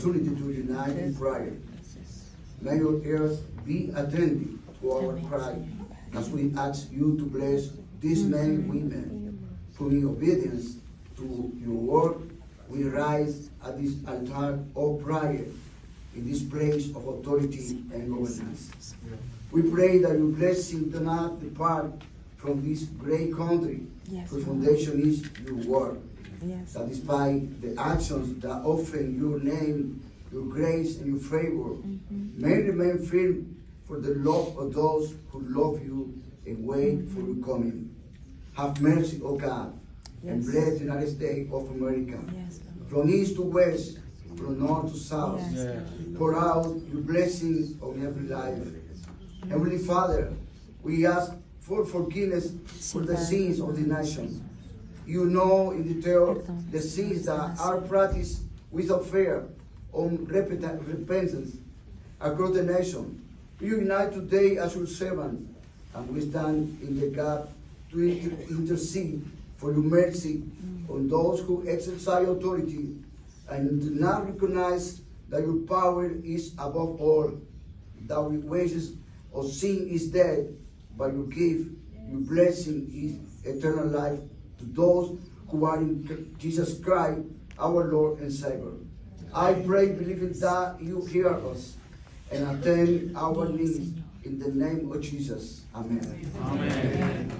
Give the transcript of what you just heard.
opportunity to unite in prayer. May your ears be attentive to our cry as we ask you to bless these men and women who, in obedience to your word, we rise at this altar of prayer in this place of authority and governance. We pray that your blessing do not depart from this great country, whose foundation is your word. That despite the actions that offend your name, your grace, and your favor, may remain firm for the love of those who love you and wait for your coming. Have mercy, O God, and bless the United States of America. From east to west, from north to south, pour out your blessings on every life. Heavenly Father, we ask for forgiveness for the sins of the nation. You know in detail the sins that are practiced without fear or repentance across the nation. We unite today as your servants, and we stand in the gap to intercede for your mercy on those who exercise authority and do not recognize that your power is above all, that your wages of sin is death, but your gift, your blessing is eternal life to those who are in Jesus Christ, our Lord and Savior. I pray, believing that you hear us and attend our needs in the name of Jesus. Amen. Amen.